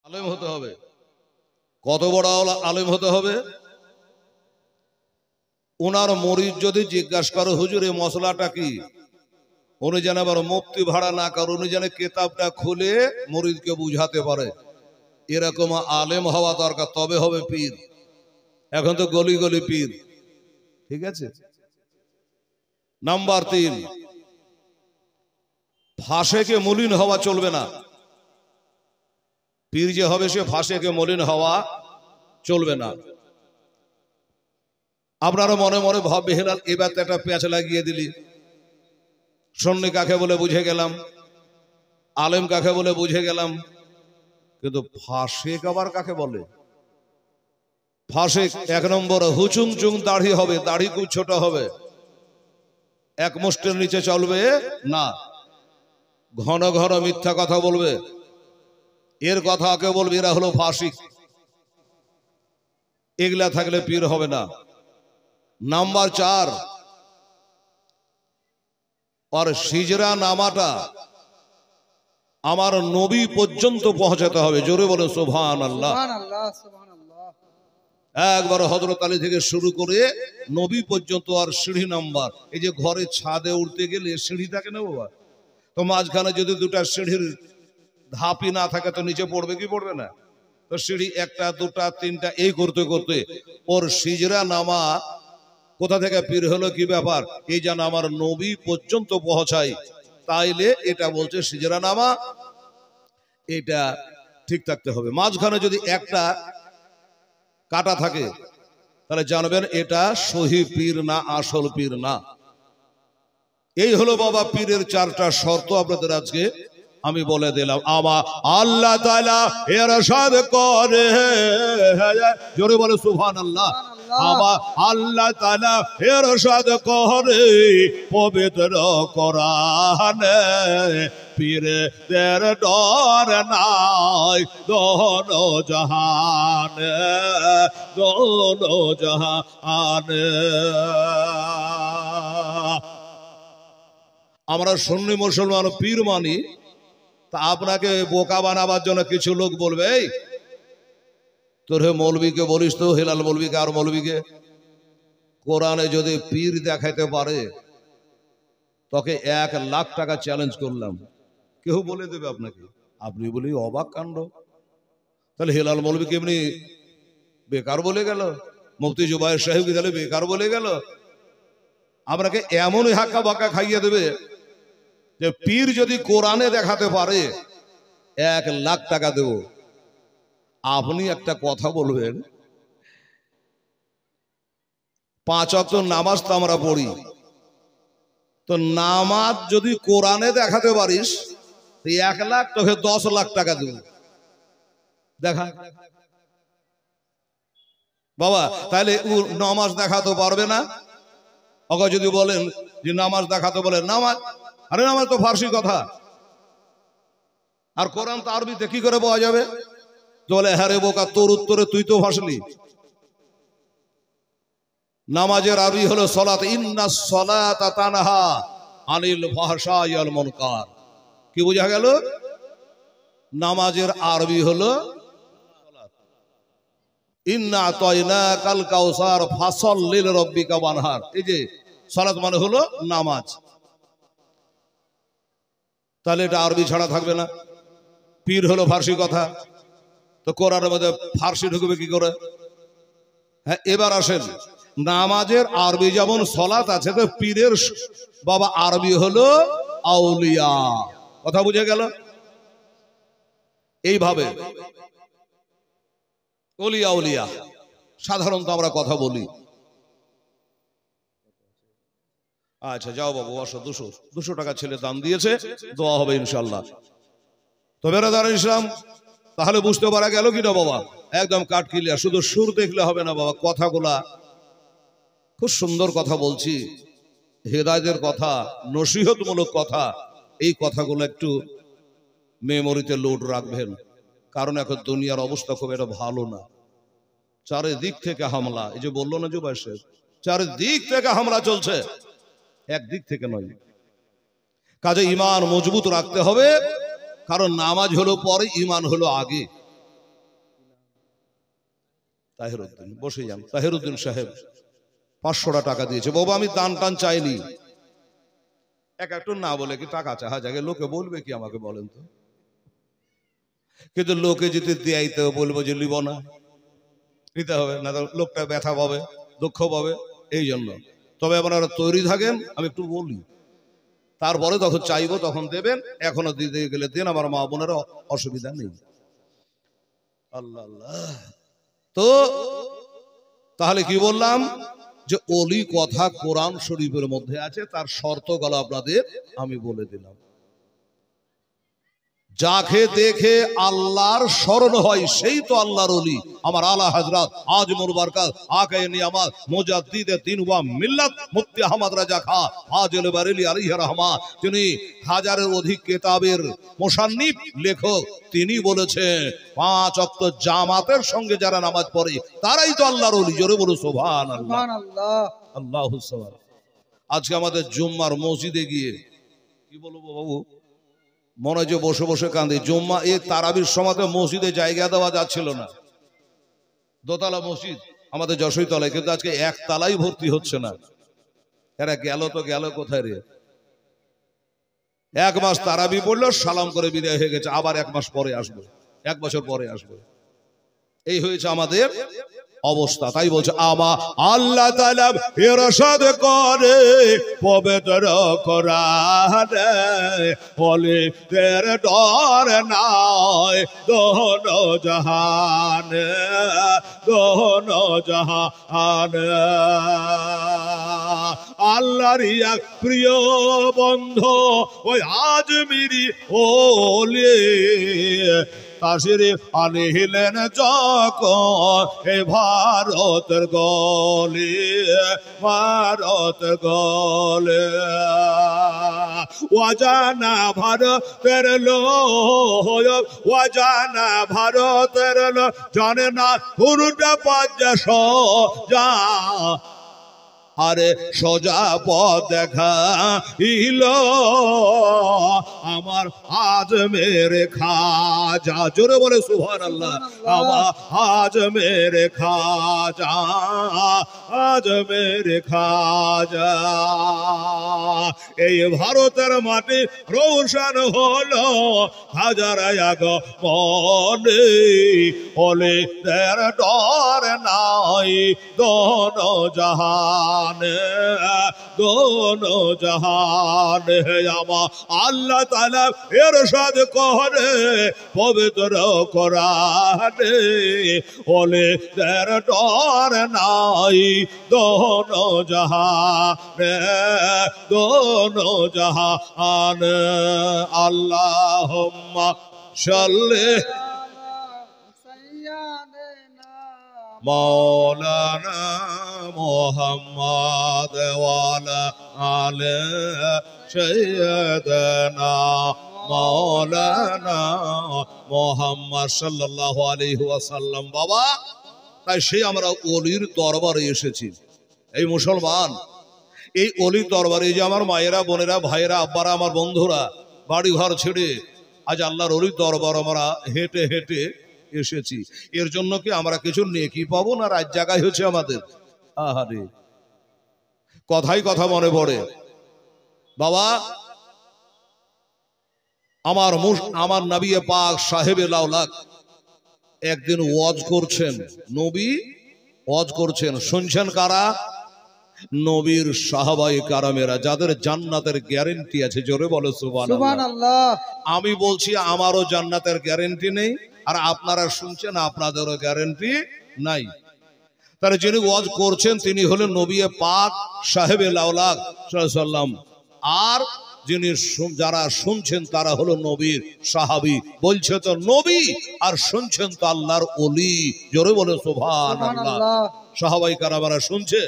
আলেম হতে হবে। কত বড় আলেম হতে হবে? ওনার মরিদ যদি জিজ্ঞাসা করে হুজুর এই মশলাটা কি, উনি যেন আবার মুফতি ভাড়া না করে, উনি যেন কিতাবটা খুলে মরিদকে বুঝাতে পারে। এরকম আলেম হওয়া দরকার, তবে হবে পীর। এখন তো গলি গলি পীর। ঠিক আছে। নাম্বার 3, ফাঁসেকে মলিন হওয়া চলবে না। পীর যে হবে সে ফাঁসেকে মলিন হওয়া চলবে না। আপনারা মনে মনে ভাববে হেলাল এবার তো একটা পেঁচ লাগিয়ে দিলি, সন্নি কাকে বলে বুঝে গেলাম, আলেম কাকে বলে বুঝে গেলাম, কিন্তু ফাঁসেক আবার কাকে বলে? ফাঁসেক 1 নম্বর হুচুং চুং দাড়ি হবে, দাড়ি খুব ছোট হবে, এক মুষ্টের নিচে চলবে না, ঘন ঘন মিথ্যা কথা বলবে। এর কথা কে বলবে? এরা হলো ফাঁসিক। এগুলা থাকলে পীর হবে না। নাম্বার 4, আর সিজরা নামাটা আমার নবী পর্যন্ত পৌঁছাতে হবে। জোরে বলে সুবহানাল্লাহ। একবার হযরত আলী থেকে শুরু করে নবী পর্যন্ত। আর সিঁড়ি নাম্বার, এই যে ঘরে ছাদে উঠতে গেলে সিঁড়ি থাকে না বাবা, তো মাঝখানে যদি দুটা সিঁড়ির ধাপই না থাকে তো নিচে পড়বে কি পড়বে না? তো সিঁড়ি 1টা 2টা 3টা এই করতে করতে ওর সিজরা নামা কোথা থেকে পীর হলো কি ব্যাপার, এই যেন আমার নবী পর্যন্ত পৌঁছাই, তাইলে এটা বলছে সিজরা নামা, এটা ঠিক থাকতে হবে। মাঝখানে যদি একটা কাটা থাকে তাহলে জানবেন এটা সহি পীর না, আসল পীর না। এই হলো বাবা পীরের 4টা শর্ত আপনাদের আজকে আমি বলে দিলাম। আমার আল্লাহ তাআলা ইরশাদ করে, জোরে বলে সুবহানাল্লাহ। আমার আল্লাহ তাআলা ইরশাদ করে পবিত্র কোরআনে, পীরদের ডর নাই দোনো জাহানে, দোনো জাহানে। আমরা সুন্নি মুসলমান পীর মানি, তা আপনাকে বোকা বানাবার জন্য কিছু লোক বলবে, এই তোর হে মৌলবীকে বলিস তো, হেলাল মৌলবীকে আর মৌলবীকে, কোরআনে যদি পীর দেখাইতে পারে তোকে 1 লাখ টাকা চ্যালেঞ্জ করলাম। কেউ বলে দেবে আপনাকে, আপনি বলি অবাক কাণ্ড। তাহলে হেলাল মৌলবীকে এমনি বেকার বলে গেল, মুফতি জুবায়ের সাহেবকে তাহলে বেকার বলে গেল। আপনাকে এমনই হাক্কা বাক্কা খাইয়ে দেবে যে পীর যদি কোরআনে দেখাতে পারে 1 লাখ টাকা দেব। আপনি একটা কথা বলবেন, 5 ওয়াক্ত নামাজ তো আমরা পড়ি, তো নামাজ যদি কোরআনে দেখাতে পারিস 1 লাখ, তোকে 10 লাখ টাকা দেব। দেখা বাবা, তাহলে নামাজ দেখাতে পারবে না। ওকে যদি বলেন যে নামাজ দেখাতে, বলে নামাজ, আরে নামাজ তো ফার্সি কথা, আর কোরআন তো আরবিতে, কি করে পাওয়া যাবে? বলে হ্যাঁ রে বোকা, তোর উত্তরে তুই তো ভাসলি। নামাজের আরবি হলো সালাত, ইন্নাস সালাতা তানহা আনিল ফাহশাই ওয়াল মুনকার। কি বোঝা গেল? নামাজের আরবি হলো ইন্না আতাইনাকাল কাউসার ফাসাল্লি লিরাব্বিকা ওয়ানহার। এই যে সালাত মানে হলো নামাজ, তাহলে এটা আরবি ছাড়া থাকবে না। পীর হলো ফার্সি কথা, তো কোরআনের মধ্যে ফার্সি ঢুকবে কি করে? হ্যাঁ, এবার আসেন, নামাজের আরবি যেমন সালাত আছে, তো পীরের বাবা আরবি হলো আউলিয়া। কথা বুঝে গেল? এইভাবে ওলিয়া উলিয়া সাধারণত আমরা কথা বলি। আচ্ছা যাও বাবু, 200 টাকা ছেলে দাম দিয়েছে, দোয়া হবে ইনশাল্লাহ। তো বেরাদার ইসলাম, তাহলে বুঝতে পারা গেল কিনা বাবা? একদম কাট ক্লিয়ার। শুধু সুর দেখলে হবে না বাবা, কথাগুলা খুব সুন্দর কথা বলছি, হেদায়েতের কথা, নসিহতমূলক কথা। এই কথাগুলো একটু মেমোরিতে লোড রাখবেন, কারণ এখন দুনিয়ার অবস্থা খুব একটা ভালো না। চারিদিক থেকে হামলা, এই যে বললো না জুবায়ের সাহেব, চারিদিক থেকে হামলা চলছে, একদিক থেকে নয়। কাজে ইমান মজবুত রাখতে হবে, কারণ নামাজ হলো পরে, ইমান হলো আগে। তাহেরউদ্দিন, বসে যান। তাহেরউদ্দিন সাহেব 500 টাকা দিয়েছে। বাবা আমি দান টান চাইনি, একটু না বলে কি টাকা চাহা যাকে, লোকে বলবে কি আমাকে বলেন তো? কিন্তু লোকে যদি দেয়াইতে বলবো যে লিব না, নিতে হবে না, লোকটা ব্যথা পাবে, দুঃখ পাবে, এই জন্য। তবে আপনারা তৈরি থাকেন, আমি একটু বলি, তারপরে তখন চাইবো তখন দেবেন, এখনো দিতে গেলে দেন, আমার মা বোনেরা অসুবিধা নেই। আল্লাহ আল্লাহ। তো তাহলে কি বললাম যে ওলি কথা কোরআন শরীফের মধ্যে আছে, তার শর্তগুলো আপনাদের আমি বলে দিলাম। যাকে দেখে আল্লাহর স্মরণ হয় সেই তো আল্লাহর ওলি। আমার আলা হযরত আজমুল বারকাত আকায়ে নিয়ামত মুজাদ্দিদে দ্বীন ওয়া মিল্লাত মুফতি আহমদ রাজা খা ফাজিল বারেলী আলাইহি রাহমাত, তিনি হাজারের অধিক কিতাবের মুসান্নিফ, লেখক, তিনি বলেছেন 5 ওয়াক্ত জামাতের সঙ্গে যারা নামাজ পড়ে তারাই তো আল্লাহর ওলি। জোরে বলো সুবহানাল্লাহ, সুবহানাল্লাহ, আল্লাহু আকবার। আজকে আমাদের জুম্মার মসজিদে গিয়ে কি বলবো বাবু, মনে হয় যে বসে বসে কান্দি। জুম্মা এই তারাবির সময় মসজিদে জায়গা দেওয়া যাচ্ছিল না, দোতলা মসজিদ আমাদের যশোর তলায়, কিন্তু আজকে একতলাই ভর্তি হচ্ছে না। এরা গেল তো গেল কোথায় রে? 1 মাস তারাবি পড়লো, সালাম করে বিদায় হয়ে গেছে, আবার 1 মাস পরে আসবে, 1 বছর পরে আসবে। এই হয়েছে আমাদের অবস্থা। তাই বলছে আমার আল্লাহ তাআলা ইরশাদ করে পবিত্র কোরআনে, বলে তের ডর নাই দোনো জাহানে, দোনো জাহানে। আল্লাহর এক প্রিয় বন্ধু ওই আজমিরি ওলি, তাসিরে আনিলেন যখন এ ভারতের গলি, ভারতের গলি। অজানা ভারতের লোক, অজানা ভারতের লোক জানে না কোনটা পাঁচা সোজা, আরে সোজা পথ দেখা ইল আমার আজমের খাজা। জোরে বলে সুবহানাল্লাহ। আমার আজমের খাজা, আজমের খাজা। এই ভারতের মাটি রোশন হলো হাজার আগমনে, বলে তের ডর নাই দোনো জাহানে, দোনো জাহানে। আমার আল্লাহ তাআলা ইরশাদ করে পবিত্র কোরআনে, বলে তের ডর নাই দোনো জাহানে, দোনো জাহানে। আল্লাহুম্মা সাল্লি মৌলানা মুহাম্মদ ওয়ালা আলে সাইয়্যিদানা মৌলানা মুহাম্মদ সাল্লাল্লাহু আলাইহি ওয়াসাল্লাম। বাবা, তাই সেই আমরা ওলির দরবারে এসেছি। এই মুসলমান, এই ওলির দরবারে যে আমার মায়েরা, বোনেরা, ভাইয়েরা, আব্বারা, আমার বন্ধুরা বাড়ি ঘর ছেড়ে আজ আল্লাহর ওলির দরবার আমরা হেঁটে হেঁটে এসেছি। এর জন্য কি আমরা কিছু নেকি পাবো না? রাত জায়গায় হচ্ছে আমাদের। আহারে, কথাই কথা মনে পড়ে বাবা। আমার নবী পাক সাহেবে লাউলাক একদিন ওয়াজ করছেন, নবী ওয়াজ করছেন, শুনছেন কারা? নবীর সাহাবায়ে কারামেরা, যাদের জান্নাতের গ্যারান্টি আছে। জোরে বলো সুবহানাল্লাহ। আমি বলছি আমারও জান্নাতের গ্যারান্টি নেই, আর আপনারা শুনছেন আপনাদেরও গ্যারান্টি নাই। তারা যিনি ওয়াজ করছেন তিনি হলেন নবী পাক সাহেবে লাউলাক সাল্লাল্লাহু আলাইহি ওয়াসাল্লাম, আর যিনি যারা শুনছেন তারা হলো নবীর সাহাবী। বলছে তো নবী, আর শুনছেন তো আল্লাহর ওলি। জোরে বলে সুবহানাল্লাহ। সাহাবায়ে কারামেরা শুনছে।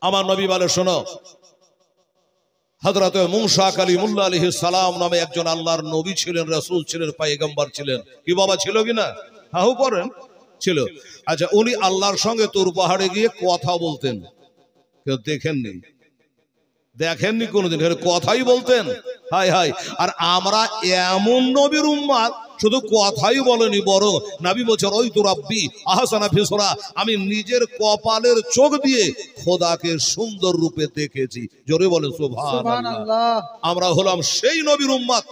আমার নবী বলে, শোনো, হযরত মুসা কালিমুল্লাহ আলাইহিস সালাম নামে একজন আল্লাহর নবী ছিলেন, রাসূল ছিলেন, পয়গম্বর ছিলেন। কি বাবা ছিল কিনা? হাউ করেন, ছিল। আচ্ছা, উনি আল্লাহর সঙ্গে তুর পাহাড়ে গিয়ে কথা বলতেন। কেউ দেখেননি, দেখেননি কোনোদিন, কথাই বলতেন। High high. আর আমরা এমন নবীর উম্মত, শুধু কথাই বলেনি, বড় নবী বলছেন ওই তো রাব্বি আহসানা ফিসরা, আমি নিজের কপালের চোখ দিয়ে খোদাকে সুন্দর রূপে দেখেছি। জোরে বলে সুবহানাল্লাহ। আমরা হলাম সেই নবীর উম্মত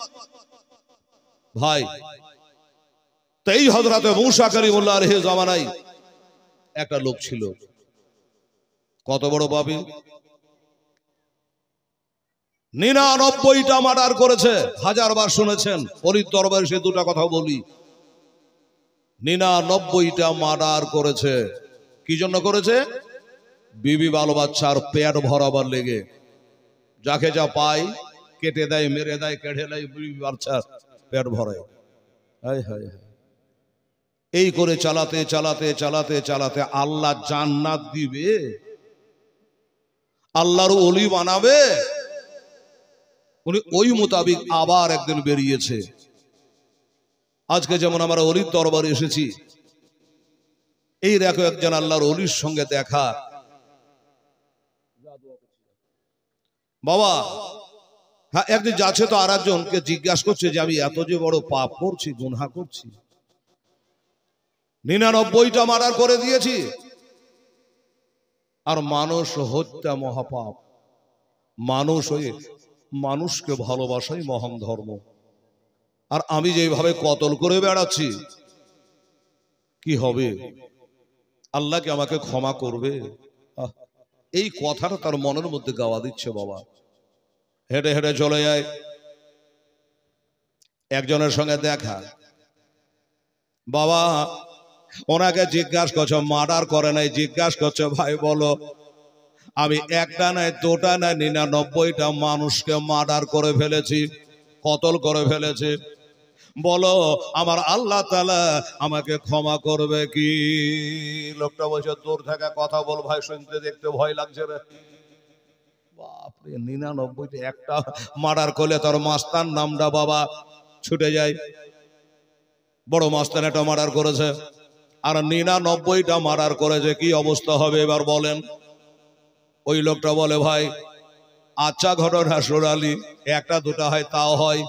ভাই। এই হযরতে মূসা কালিমুল্লাহ আলাইহিস জামানায় একটা লোক ছিল, কত বড় পাপী, 99টা মার্ডার করেছে। হাজারবার শুনেছেন, অলির দরবারে সে দুটা কথা বলি, 99টা মার্ডার করেছে। কি জন্য করেছে? বিবি বাল বাচ্চার পেট ভরাবার লেগে। যাকে যা পায় কেটে দেয়, মেরে দেয়, কেটে দেয়, বিবি বাচ্চার পেট ভরায়। হায় হায় হায়। এই করে চালাতে চালাতে চালাতে চালাতে আল্লাহ জান্নাত দিবে, আল্লাহর ওলি বানাবে, উনি ওই মোতাবিক আবার একদিন বেরিয়েছে। আজকে যেমন আমরা অলির দরবারে এসেছি, এই দেখো একজন আল্লাহর ওলির সঙ্গে দেখা। বাবা হ্যাঁ, একদিন যাচ্ছে তো আর একজনকে জিজ্ঞাসা করছে যে আমি এত যে বড় পাপ করছি, গুনাহ করছি, 99টা মার্ডার করে দিয়েছি, আর মানুষ হত্যা মহাপাপ, মানুষ হয়ে মানুষকে ভালোবাসাই মহান ধর্ম, আর আমি যেভাবে কতল করে বেড়াচ্ছি কি হবে? আল্লাহ কি আমাকে ক্ষমা করবে? এই কথাটা তার মনের মধ্যে গাওয়া দিচ্ছে। বাবা হেঁটে হেঁটে চলে যায়, একজনের সঙ্গে দেখা। বাবা ওনাকে জিজ্ঞাসা করছো মার্ডার করে নাই, জিজ্ঞাসা করছো ভাই বলো আমি একটা নাই, দুটা নাই, 99টা মানুষকে মার্ডার করে ফেলেছি, কতল করে ফেলেছি, বলো আমার আল্লাহ তাআলা আমাকে ক্ষমা করবে কি? লোকটা বলছে দূর থেকে কথা বল ভাই, শুনতে দেখতে ভয় লাগছে রে। বাপরে 99টা, একটা মার্ডার করলে তোর মাস্তান নামটা বাবা ছুটে যায়। বড় মাস্তান একটা মার্ডার করেছে, আর 99টা মার্ডার করেছে, কি অবস্থা হবে এবার বলেন? ওই লোকটা বলে ভাই আচ্ছা ঘটনা সোনালি, একটা দুটা হয় তাও হয়,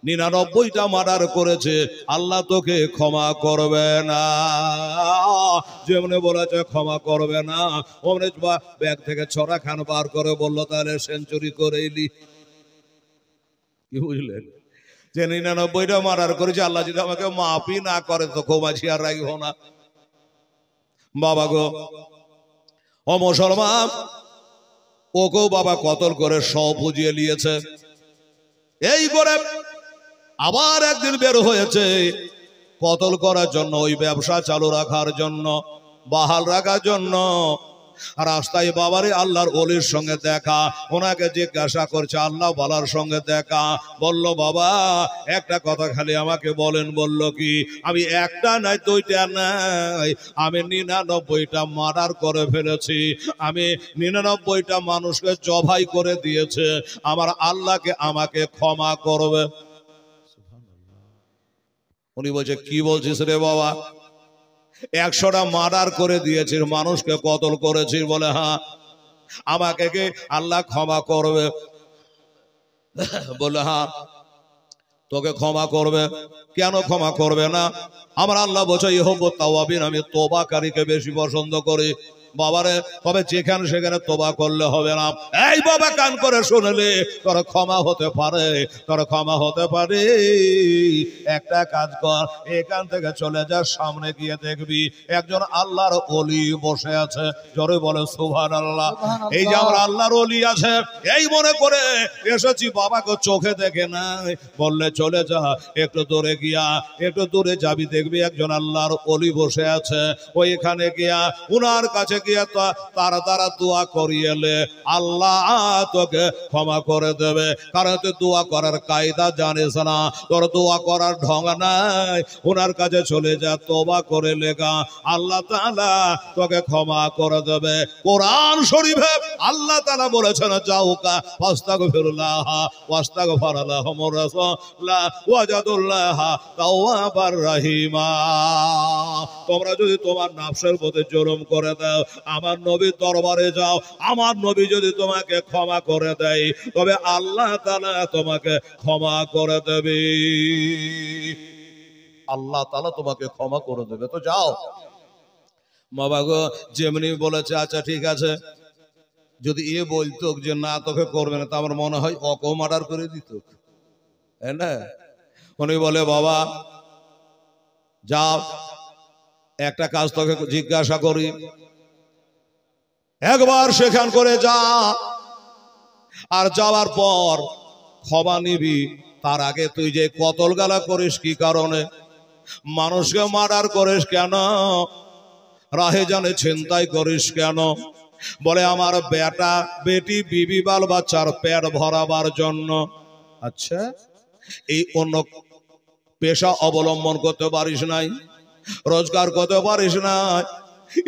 99টা মার্ডার করেছে, আল্লাহ তোকে ক্ষমা করবে না। যেমনি বলেছে ক্ষমা করবে না, অমনি ব্যাগ থেকে ছড়া খান বার করে বললো তাহলে সেঞ্চুরি করে এলি। কি বুঝলেন? যে 99টা মার্ডার করেছে, আল্লাহ যদি আমাকে মাফই না করে তো ক্ষমাছি আর রাখবো না। বাবা গো ও মুসলমান, ওকেও বাবা কতল করে সব বুঝিয়ে নিয়েছে। এই করে আবার একদিন বের হয়েছে কতল করার জন্য, ওই ব্যবসা চালু রাখার জন্য, বাহাল রাখার জন্য। রাস্তায় বাবারে আল্লাহর ওলির সঙ্গে দেখা, ওনাকে জিজ্ঞাসা করছে আল্লাহ বালার সঙ্গে দেখা, বলল বাবা একটা কথা খালি আমাকে বলেন। বলল কি? আমি একটা নাই, দুইটা নাই, আমি 99টা মার্ডার করে ফেলেছি, আমি 99টা মানুষকে জবাই করে দিয়েছে, আমার আল্লাহকে আমাকে ক্ষমা করবে। উনি বলছে কি বলছিস রে বাবা? 100টা মার্ডার করে দিয়েছিস, মানুষকে কতল করেছিস, বলে হ্যাঁ, আমাকে কি আল্লাহ ক্ষমা করবে? বলে হ্যাঁ তোকে ক্ষমা করবে। কেন ক্ষমা করবে না? আমার আল্লাহ বলছে ইহব্বুত তাওয়াবিন, আমি তওবাকারীকে বেশি পছন্দ করি। বাবারে তবে যেখানে সেখানে তওবা করলে হবে না। এই বাবা কান করে শুনলে তোর ক্ষমা হতে পারে, তোর ক্ষমা হতে পারে। একটা কাজ কর, এখান থেকে চলে যা, সামনে গিয়ে দেখবি একজন আল্লাহর ওলি বসে আছে। জোরে বলে সুবহানাল্লাহ। এই যে আমার আল্লাহর ওলি আছে, এই মনে করে এসেছি, বাবাকে চোখে দেখে নাই, বললে চলে যা, একটু দূরে গিয়া, একটু দূরে যাবি, দেখবি একজন আল্লাহর ওলি বসে আছে। ওইখানে গিয়া উনার কাছে গিয়া তার দ্বারা দোয়া করিয়েলে আল্লাহ তোকে ক্ষমা করে দেবে। কারণ তুই দোয়া করার কায়দা জানিস না, তোর দোয়া করার ঢং নাই। ওনার কাছে চলে যা, তওবা করে লেগা, আল্লাহ তাআলা তোকে ক্ষমা করে দেবে। কোরআন শরীফে আল্লাহ তাআলা বলেছেন যাওকা ফাস্তাগফিরুল্লাহ ওয়াস্তাগফার লাহুমুর রাসূলুল্লাহ ওয়াজাদুল্লাহ তাওয়াবার রহিমা। তোমরা যদি তোমার নফসের প্রতি জুলুম করে দাও, আমার নবীর দরবারে যাও, আমার নবী যদি তোমাকে ক্ষমা করে দেয় তবে আল্লাহ তাআলা তোমাকে ক্ষমা করে দেবে, আল্লাহ তাআলা তোমাকে ক্ষমা করে দেবে। তো যাও। বাবা গো যেমনি বলেছে আচ্ছা ঠিক আছে, যদি এ বলতো যে না তোকে করবে না, তা আমার মনে হয় অকো মার্ডার করে দিত, তাই না? উনি বলে বাবা যাও, একটা কাজ তোকে জিজ্ঞাসা করি, একবার সেখান করে যা, আর যাওয়ার পর ক্ষমা নিবি। তার আগে তুই যে কতল গালা করিস কি কারণে, মানুষকে মার্ডার করিস কেন, রাহে জানে ছিনতাই করিস কেন? বলে আমার বেটা বেটি বিবি বাল বাচ্চার পেট ভরাবার জন্য। আচ্ছা এই অন্য পেশা অবলম্বন করতে পারিস নাই, রোজগার করতে পারিস না,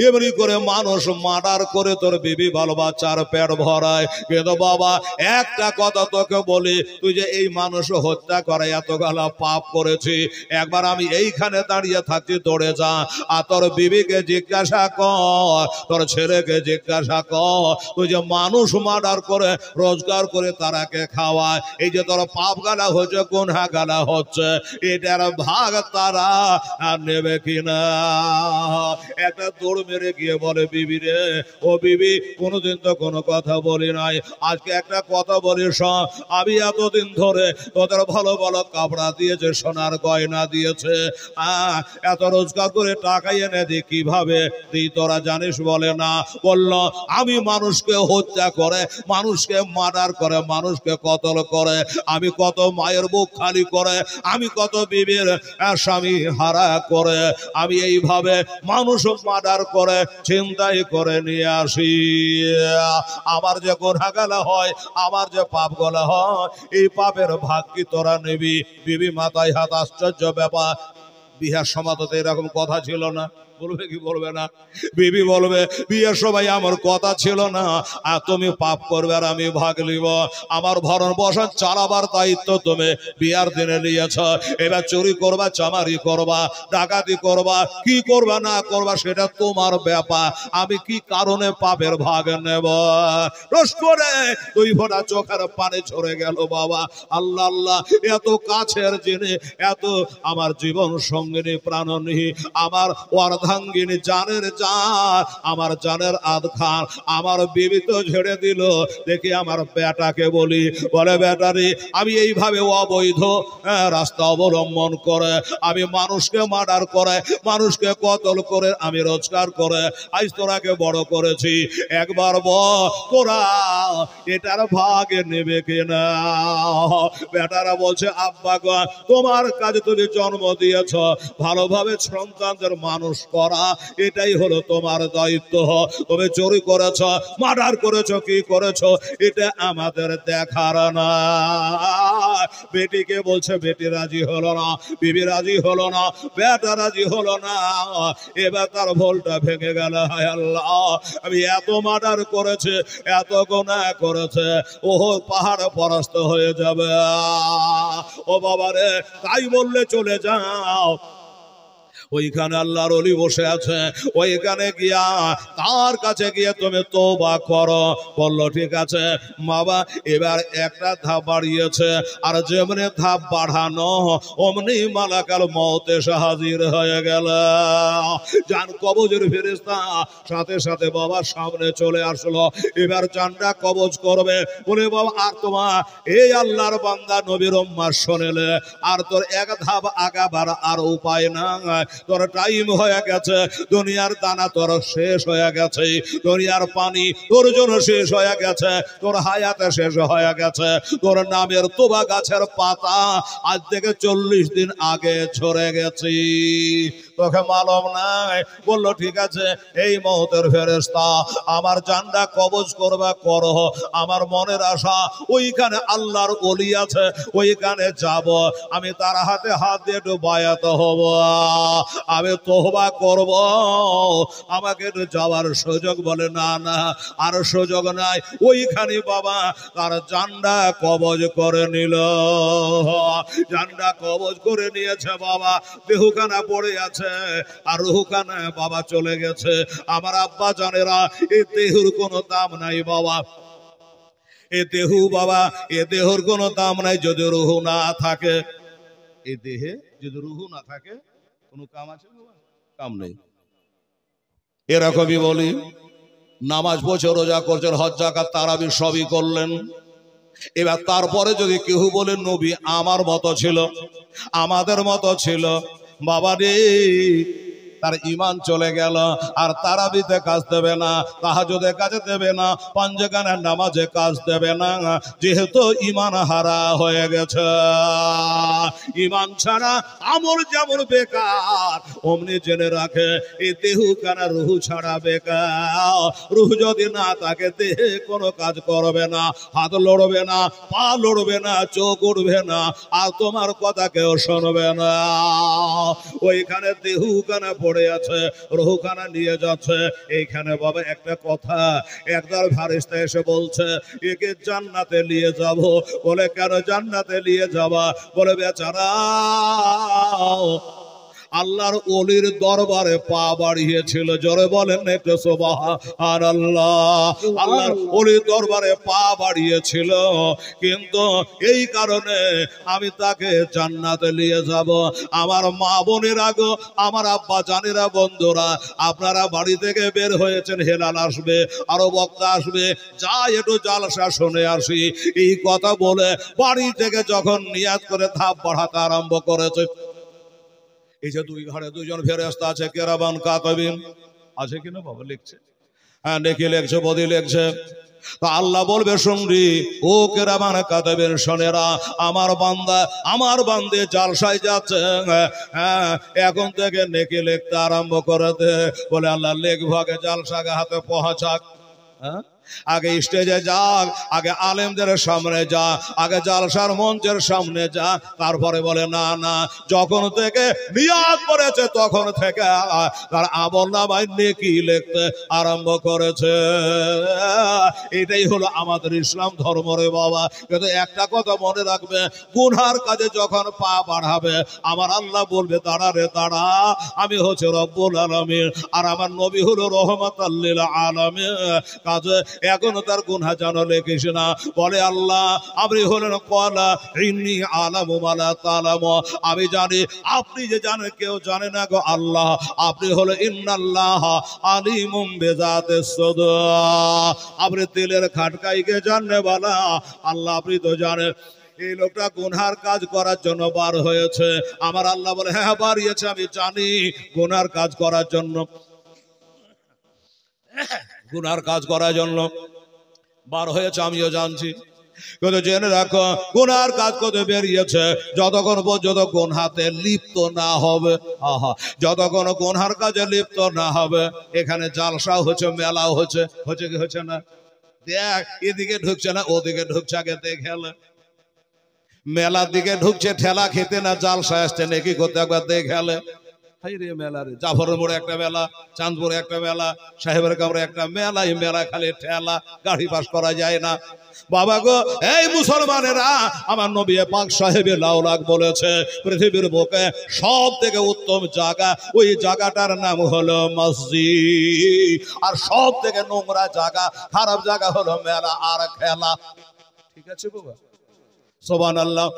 এমনি করে মানুষ মার্ডার করে তোর বিবি বাল বাচ্চার পেট ভরায়। কিন্তু বাবা একটা কথা তোকে বলি, তুই যে এই মানুষ হত্যা করে এত গালা পাপ করেছি, একবার আমি এইখানে দাঁড়িয়ে থাকছি, দৌড়ে যা আর তোর বিবিকে জিজ্ঞাসা কর, তোর ছেলেকে জিজ্ঞাসা কর, তুই যে মানুষ মার্ডার করে রোজগার করে তারাকে খাওয়ায়, এই যে তোর পাপ গালা হচ্ছে গুনাহ গালা হচ্ছে, এটার ভাগ তারা আর নেবে কিনা? একটা দৌড় মেরে গিয়ে বলে বিবি রে, ও বিবি কোনোদিন তো কোনো কথা বলি নাই, আজকে একটা কথা বলি শোন, আমি এতদিন ধরে তোদের ভালো ভালো কাপড়া দিয়েছে, সোনার গয়না দিয়েছে, এত রোজগার করে টাকা এনে দিই, কিভাবে দিই তোরা জানিস? বলে না। বলল আমি মানুষকে হত্যা করে, মানুষকে মার্ডার করে, মানুষকে কতল করে, আমি কত মায়ের বুক খালি করে, আমি কত বিবির স্বামী হারা করে, আমি এইভাবে মানুষ মার্ডার করে চিন্তাই করে নিয়ে আসি, আমার যে গুনাহ গালা হয়, আমার যে পাপ গলা হয়, এই পাপের ভাগ কি তোরা নিবি? বিবি মাথায় হাত, আশ্চর্য ব্যাপার, বিহার সমাজতে এরকম কথা ছিল না। বলবে কি বলবে না? বিবি বলবে বিয়ের সময় আমার কথা ছিল না, আর তুমি পাপ করবে আর আমি ভাগ নিব, আমার ভরণ পোষণ চালাবার দায়িত্ব তুমি বিয়ার দিনে নিয়েছ, এবার চুরি করবা, চামারি করবা, ডাকাতি করবা, কি করবা না করবা সেটা তোমার ব্যাপার, আমি কি কারণে পাপের ভাগ নেব? রস করে দুই ফোঁটা চোখের পানি ঝরে গেল। বাবা আল্লাহ আল্লাহ, এত কাছের জিনিস, এত আমার জীবন সঙ্গিনী প্রাণনী, আমার অর্ধাঙ্গিনী, জানের জান, আমার জানের আধখান, আমার বিবি তো ঝেড়ে দিল, দেখি আমার বেটাকে বলি, বলে বেটারি আমি এইভাবে অবৈধ রাস্তা অবলম্বন করে, আমি মানুষকে মার্ডার করে, মানুষকে কতল করে, আমি রোজগার করে আজ তোরাকে বড় করেছি, একবার তোরা এটার ভাগ নেবে কিনা? বেটারা বলছে আব্বা গো, তোমার কাজে তুমি জন্ম দিয়েছ, ভালোভাবে সন্তানদের মানুষ করা এটাই হলো তোমার দায়িত্ব, তুমি চুরি করেছ, মার্ডার করেছ, কি করেছ এটা আমাদের দেখার না। বেটিকে বলছে, বেটি রাজি হলো না, বিবি রাজি হলো না, বেটা রাজি হলো না, এবার তার ভুলটা ভেঙে গেল। হায় আল্লাহ, আমি এত মার্ডার করেছে, এত গুনাহ করেছে, ও পাহাড় পরাস্ত হয়ে যাবে। ও বাবা রে, তাই বললে চলে যাও, ওইখানে আল্লাহর ওলি বসে আছে, ওইখানে গিয়া তার কাছে গিয়ে তুমি তওবা করো। বললো ঠিক আছে বাবা, এবার একটা ধাপ বাড়িয়েছে, আর যেমনি ধাপ বাড়ানো অমনি মালাকাল মউত এসে হাজির হয়ে গেল। জান কবজের ফেরেশতা সাথে সাথে বাবার সামনে চলে আসলো, এবার জানটা কবজ করবে। বলে বাবা আর তোমার এই আল্লাহর বান্দা নবীর উম্মাহ শুনেলে, আর তোর এক ধাপ আগাবার আর উপায় না, তোর টাইম হয়ে গেছে, দুনিয়ার দানা তোর শেষ হয়ে গেছে, দুনিয়ার পানি তোর জন্য শেষ হয়ে গেছে, তোর হায়াতে শেষ হয়ে গেছে, তোর নামের তোবা গাছের পাতা আজ থেকে 40 দিন আগে ঝরে গেছি, তোকে মালুম নাই। বললো ঠিক আছে, এই মউতের ফেরেশতা আমার জানটা কবজ করবা করো, আমার মনের আশা ওইখানে আল্লাহর ওলি আছে, ওইখানে যাব, আমি তার হাতে হাত দিয়ে একটু বায়াত হব, আমি তওবা করব, আমাকে যাওয়ার সুযোগ বলে না না আর সুযোগ নাই। ওইখানে বাবা তার জানটা কবজ করে নিল, জানটা কবজ করে নিয়েছে বাবা, দেহখানা পড়ে আছে আর রুহখানা বাবা চলে গেছে। আমার আব্বা জানেরা এই দেহের কোনো দাম নাই বাবা, এ দেহু বাবা, এ দেহর কোনো দাম নাই যদি রুহু না থাকে। এ দেহে যদি রুহু না থাকে কোনো কাম আছে বাবা? কাম নেই। এরকমই বলি, নামাজ পড়ছে, রোজা করছেন, হজ যাকাত তারাবি সবই করলেন, এবার তারপরে যদি কেউ বলে নবী আমার মতো ছিল, আমাদের মতো ছিল, বাবা রে তার ঈমান চলে গেল। আর তারাবিতে কাজ দেবে না, তাহাজ্জুদে কাজ দেবে না, পাঁচওয়াক্তের নামাজে কাজ দেবে না, যেহেতু ঈমান হারা হয়ে গেছে। ঈমান ছাড়া আমল যেমন বেকার, অমনি জেনে রাখে এই দেহ কানা রুহু ছাড়া বেকার। রুহ যদি না থাকে দেহে কোনো কাজ করবে না, হাত লড়বে না, পা লড়বে না, চোখ উঠবে না, আর তোমার কথা কেউ শুনবে না। ওইখানে দেহু কানা পড়ে আছে, রুহখানা নিয়ে যাচ্ছে। এইখানে বাবা একটা কথা, একদল ফেরেশতা এসে বলছে একে জান্নাতে নিয়ে যাব। বলে কেন জান্নাতে নিয়ে যাবা? বলে বেচারা আল্লাহর ওলির দরবারে পা বাড়িয়েছিল। জোরে বলেন একটু সুবহানাল্লাহ। আল্লাহর ওলির দরবারে পা বাড়িয়েছিল, কিন্তু এই কারণে আমি তাকে জান্নাতে নিয়ে যাব। আমার মা বোনেরা গো, আমার আব্বা জানেরা, বন্ধুরা, আপনারা বাড়ি থেকে বের হয়েছেন, হেলাল আসবে, আরো বক্তা আসবে, যা একটু জালসা শুনে আসি, এই কথা বলে বাড়ি থেকে যখন নিয়াত করে ধাপ বাড়াতে আরম্ভ করেছে, এই যে দুই ঘরে দুজন ফেরেশতা আছে, কেরামান কাতাবিন আছে কিনা বাবা? লিখছে, হ্যাঁ দেখি লিখছে, বদি লিখছে। তা আল্লাহ বলবে শুনবি ও কেরামান কাতাবিন শোনেরা, আমার বান্দে জালসায় যাচ্ছে, হ্যাঁ এখন থেকে নেকি লিখতে আরম্ভ করে দে। বলে আল্লাহ লিখবো, আগে জালসাকে হাতে পৌঁছাক, হ্যাঁ আগে স্টেজে যাক, আগে আলেমদের সামনে যা, আগে জালসার মঞ্চের সামনে যা। তারপরে বলে না না, যখন থেকে নিয়াত করেছে তখন থেকে তার আমলনামায় নেকি লিখতে আরম্ভ করেছে। এটাই হলো আমাদের ইসলাম ধর্ম রে বাবা। কিন্তু একটা কথা মনে রাখবে, গুনহার কাজে যখন পা বাড়াবে, আমার আল্লাহ বলবে দাঁড়া রে দাঁড়া, আমি হচ্ছে রব্বুল আলামিন আর আমার নবী হলো রহমাতাল লিল আলামিন। কাজে এখনো তার গুনাহ জানো লেখিস না। বলে আল্লাহ আপনি হলেন ক্বালা ইন্নী আলামু মা লা তা'লামু, আমি জানি আপনি যে জানেন কেউ জানে না গো আল্লাহ। আপনি হলো ইন্নাল্লাহ আলিমুম বিযাতিস সুদূর, আপনি দিলের খাটকাইকে জাননে বালা আল্লাহ, আপনি তো জানেন। এই লোকটা গুনহার কাজ করার জন্য বার হয়েছে। আমার আল্লাহ বলে হ্যাঁ বাড়িয়েছে, আমি জানি গুনহার কাজ করার জন্য, গুনার কাজ করার জন্য বার হয়েছে, আমিও জানছি। কিন্তু জেনে রাখো, গুনার কাজ করতে বেরিয়েছে যতক্ষণ পর্যন্ত গুনহাতে লিপ্ত না হবে, যতক্ষণ গুনহার কাজে লিপ্ত না হবে। এখানে জালসা হচ্ছে, মেলা হচ্ছে, হচ্ছে কি হচ্ছে না? দেখ এদিকে ঢুকছে না, ওদিকে ঢুকছে, আগে দেখে মেলার দিকে ঢুকছে ঠেলা খেতে, না জালসা আসছে নাকি করতে, একবার দেখে মেলা রে, জাফরের মোড়ে একটা মেলা, চাঁদপুরে একটা মেলা, সাহেবের কামরে একটা মেলা, এই মেলা খালি ঠেলা, গাড়ি পাস করা যায় না। বাবা গো এই মুসলমানেরা, আমার নবী পাক সাহেবে লাউলাক বলেছে পৃথিবীর বুকে সব থেকে উত্তম জায়গা, ওই জায়গাটার নাম হলো মসজিদ। আর সব থেকে নোংরা জায়গা, খারাপ জায়গা হলো মেলা আর খেলা। ঠিক আছে বাবা, সুবহানাল্লাহ।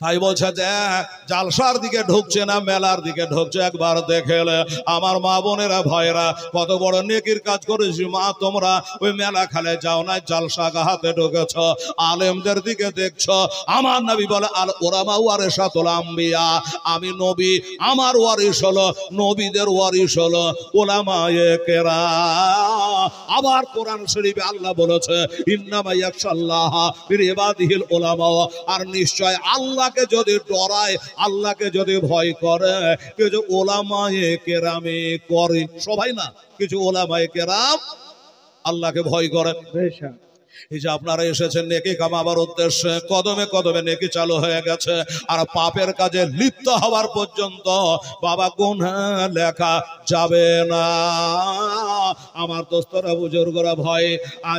তাই বলছে যে জালসার দিকে ঢুকছে না, মেলার দিকে ঢুকছে, একবার দেখেলে আমার মা বোনেরা ভাইরা, কত বড় নেকির কাজ করেছি মা তোমরা। ওই মেলা খেলে যাও না, জালসা গাহাতে ঢুকেছ, আলেমদের দিকে দেখছ। আমার নবী বলে আল উলামা ওয়ারিসাতুল আম্বিয়া, আমি নবী, আমার ওয়ারিস হলো নবীদের ওয়ারিস হলো উলামায়ে কেরাম। আবার কোরআন শরীফে আল্লাহ বলেছে ইন্নামা ইয়াখশাল্লাহ মিন ইবাদিহিল উলামা, আর নিশ্চয় আল্লাহকে যদি ডরায়, আল্লাহকে যদি ভয় করে, কিছু ওলামায়ে কেরামে করে, সবাই না, কিছু ওলামায়ে কেরাম আল্লাহকে ভয় করে। এই যে আপনারা এসেছেন নেকি কামাবার উদ্দেশ্যে, কদমে কদমে নেকি চালু হয়ে গেছে, আর পাপের কাজে লিপ্ত হওয়ার পর্যন্ত বাবা গুনাহ লেখা যাবে না। আমার দোস্তরা বুজুর্গরা ভয়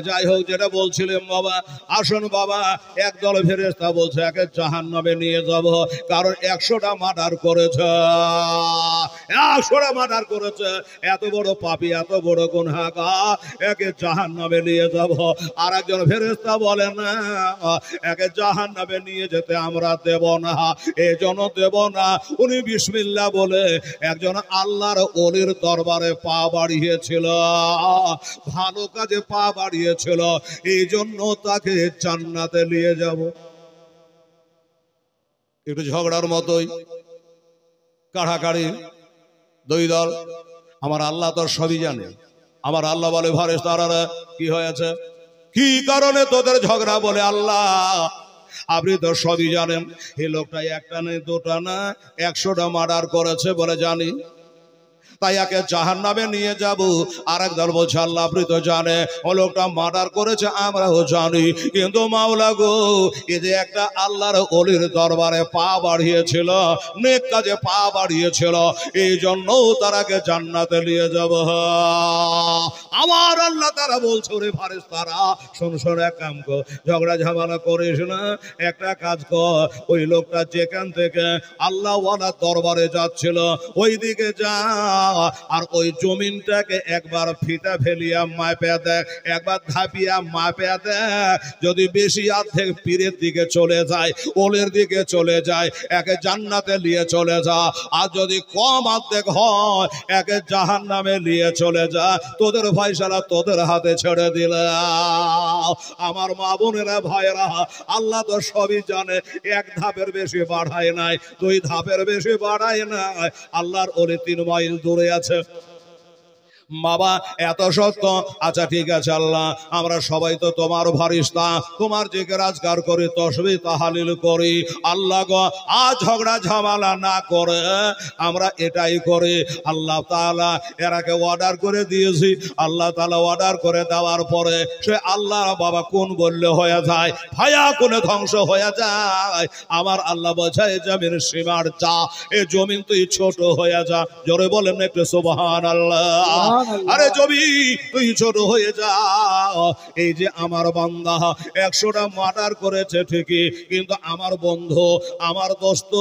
যাই হোক, যেটা বলছিলাম বাবা, আসুন বাবা, একদল ফেরেশতা বলছে একে জাহান্নামে নিয়ে যাব, কারণ 100টা মার্ডার করেছে, 100টা মার্ডার করেছে, এত বড় পাপী, এত বড় গুনাহগার, একে জাহান্নামে নিয়ে যাব। আর একজন ফেরেশতা বলে না, একে জাহান্নামে নিয়ে যেতে আমরা দেব না, এই জন্য দেব না, উনি বিসমিল্লাহ বলে একজন আল্লাহর ওলির দরবারে পা বাড়িয়েছিল, ভালো কাজে পা বাড়িয়েছিল, এই জন্য তাকে জান্নাতে নিয়ে যাব। একটু ঝগড়ার মতোই, কাড়াকাড়ি, দুই দল। আমার আল্লাহ তো সবই জানে। আমার আল্লাহ বলে ফেরেশতারা কি হয়েছে, কি কারণে তোদের ঝগড়া? বলে আল্লাহ আপনি তো সবই জানেন, এই লোকটা একটা নেই দুটা না 100টা মার্ডার করেছে। বলে জানি, তাই একে জাহান্নামে নিয়ে যাব। আর একদল বলছে আল্লাহ আপনি তো জানে ও লোকটা মার্ডার করেছে, আমরাও জানি, কিন্তু মাওলা গো, এই যে একটা আল্লাহর ওলির দরবারে পা বাড়িয়েছিল, নেক কাজে পা বাড়িয়েছিল, এই জন্য তারাকে জান্নাতে নিয়ে যাব। আমার আল্লাহ তারা বলছে ওরে ফেরেশতারা শোন শোন, এক কাম কর, ঝগড়া ঝামেলা করিস না, একটা কাজ কর, ওই লোকটা যেখান থেকে আল্লাহ ওয়ালা দরবারে যাচ্ছিল ওই দিকে যা, আর ওই জমিনটাকে একবার ফিতা ফেলিয়া মাপে দেখ, একবার ধাপিয়া মাপে দেখ, যদি বেশি অর্ধেক পীরের দিকে চলে যায়, ওলের দিকে চলে যায়, একে জান্নাতে নিয়ে চলে যা, আর যদি কম অর্ধেক হয় একে জাহান্নামে নিয়ে চলে যা, তোদের ফয়সালা তোদের হাতে ছেড়ে দিলাম। আমার মা বোনেরা ভাইরা, আল্লাহ তো সবই জানে, এক ধাপের বেশি বাড়ায় নাই, 2 ধাপের বেশি বাড়ায় নাই, আল্লাহর ওলি 3 মাইল দূরে আছে। বাবা এত সত্য, আচ্ছা ঠিক আছে আল্লাহ, আমরা সবাই তো তোমার ফেরেশতা, তোমার জিকির আজকার করি, তাসবিহ তাহলিল করি, আল্লাহ গো আজ ঝগড়া ঝামেলা না করে আমরা এটাই করি। আল্লাহ তাআলা এরাকে অর্ডার করে দিয়েছি, আল্লাহ তাআলা অর্ডার করে দেওয়ার পরে সে আল্লাহ বাবা কোন বললে হয়ে যায়, ভায়া কোনে ধ্বংস হয়ে যায়। আমার আল্লাহ বোঝায় জমির সীমার চা, এ জমিন তুই ছোট হয়ে যা, জোরে বলেন একটু সুবহানাল্লাহ। আরে জমি তুই ছোট হয়ে যা। এই যে আমার বান্দা 100টা মার্ডার করেছে ঠিকই, কিন্তু আমার বন্ধু, আমার দোস্ত,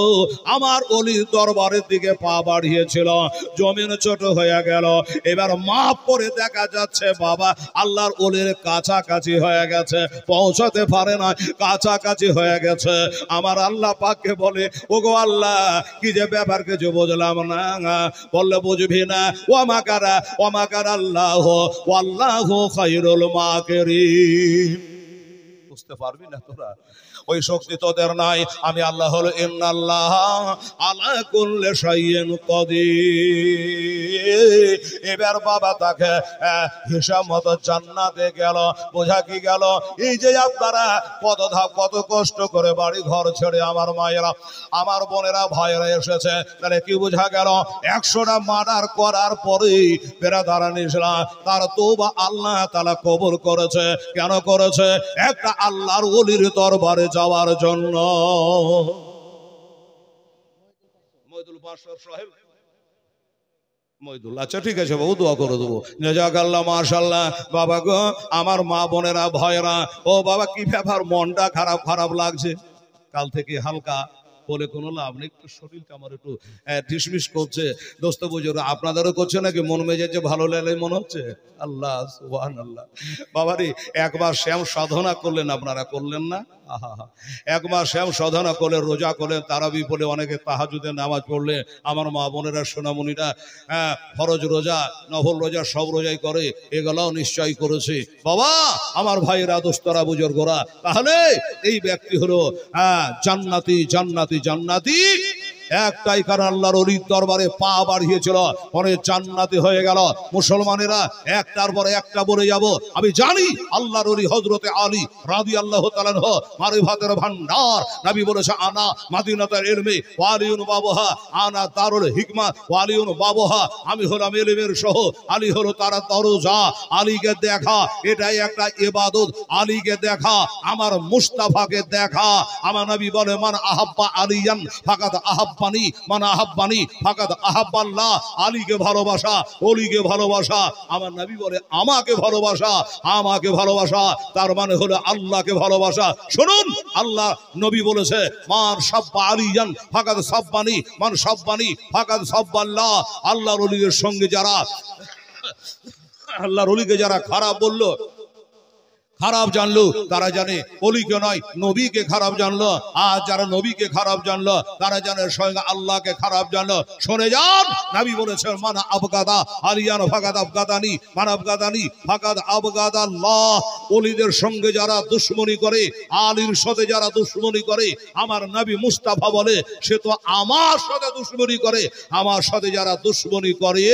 আমার ওলির দরবারের দিকে পা বাড়িয়েছিল, জমিন ছোট হয়ে গেল, এবার মাপ করে দেখা যাচ্ছে বাবা আল্লাহর ওলির কাছাকাছি হয়ে গেছে, পৌঁছাতে পারে না, কাছাকাছি হয়ে গেছে। আমার আল্লাহ পাককে বলে ওগো আল্লাহ কি যে ব্যাপার কিছু বুঝলাম না। বললে বুঝবি না, ওয়ামাকার আল্লাহ ওয়াল্লাহু খায়রুল মাকিরিন। বুঝতে পারবি না তোরা, ওই শক্তি তোদের নাই। আমি আল্লাহ হলো ইন্নাল্লাহ আলা কুল্লি শাইইন কাদির। এবার বাবা তাকে হিসাব মতো জান্নাতে গেল। বোঝা কি গেল, এই যে আপনারা কত কষ্ট করে বাড়ি ঘর ছেড়ে আমার মায়েরা, আমার বোনেরা, ভাইয়েরা এসেছে, তাহলে কি বোঝা গেল, 100টা মার্ডার করার পরেই বেরাদারান ইসলাম তার তওবা আল্লাহ তাআলা কবুল করেছে। কেন করেছে? একটা আল্লাহর ওলির দরবারে যাওয়ার জন্য। মইদুল বাশর সাহেব, মইদুল, আচ্ছা ঠিক আছে বাবু, দোয়া করে দেবো। জাযাকাল্লাহ, মাশাআল্লাহ। বাবা গো, আমার মা বোনেরা, ভাইরা, ও বাবা কি ব্যাপার, মনটা খারাপ লাগছে কাল থেকে, হালকা বলে কোনো লাভ নেই, একটু শরীরটা আমার একটু ঢিসমিস করছে। দোস্ত বুঝুর আপনাদেরও করছে নাকি? মন মেজাজে ভালো লাগলে মনে হচ্ছে? আল্লাহ সুবহানাল্লাহ। বাবারে একবার শ্যাম সাধনা করলেন, আপনারা করলেন না? আহা, একবার শ্যাম সাধনা করলে, রোজা করলেন, তারাবি পড়লে, অনেকে তাহাজ্জুদের নামাজ পড়লে, আমার মা বোনেরা, সোনামণিরা ফরজ রোজা, নফল রোজা সব রোজাই করে, এগুলাও নিশ্চয়ই করেছে। বাবা আমার ভাইরা, দোস্তরা, বুজুর্গরা, তাহলে এই ব্যক্তি হলো জান্নাতি জান্নাতি জান্নাতি একটাই কারণ আল্লাহর ওলির দরবারে পা বাড়িয়েছিল, পরে জান্নাতি হয়ে গেল। মুসলমানেরা একটার পরে একটা বলে যাব। আমি জানি আল্লাহর ওলি হযরতে আলী রাদিয়াল্লাহু তাআলা আনহু মারিফাতের ভান্ডার। নবী বলেছে আনা মাদিনাতুল ইলমি ওয়া আলিউন বাবুহা, আনা দারুল হিকমা ওয়া আলিউন বাবুহা। আমি হলাম ইলমের শহর, আলী হলো তার দরজা। আলীকে দেখা এটাই একটা ইবাদত। আলীকে দেখা আমার মুস্তাফাকে দেখা। আমার নবী বলে মান আহাব্বা আলিয়ান ফাকাদ আহাব্বানি, মান আহাব্বানি ফাকাদ আহাব্বাল্লাহ। আলীকে ভালোবাসা, ওলিকে ভালোবাসা। আমার নবী বলে আমাকে ভালোবাসা, আমাকে ভালোবাসা তার মানে হলো আল্লাহকে ভালোবাসা। শুনুন, আল্লাহ নবী বলেছে মান সাব্বা আলিয়ান ফাকাদ সাব্বানি, মান সাব্বানি ফাকাদ সাব্বাল্লাহ। আল্লাহর ওলিদের সঙ্গে যারা, আল্লাহর ওলিকে যারা খারাপ বললো, খারাপ জানলো, তারা জানে ওলিকে নয় নবীকে খারাপ জানলো। আর যারা নবীকে খারাপ জানলো তারা জানে স্বয়ং আল্লাহকে খারাপ জানলো। শুনে যান, নবী বলেছেন মান আবগাদা আলিয়ান ফাকাদ আবগাদানি, মান আবগাদানি ফাকাদ আবগাদাল্লাহ। ওলিদের সঙ্গে যারা দুশমনি করে, আলীর সাথে যারা দুশমনি করে, আমার নবী মুস্তাফা বলে সে তো আমার সাথে দুশমনি করে। আমার সাথে যারা দুশমনি করে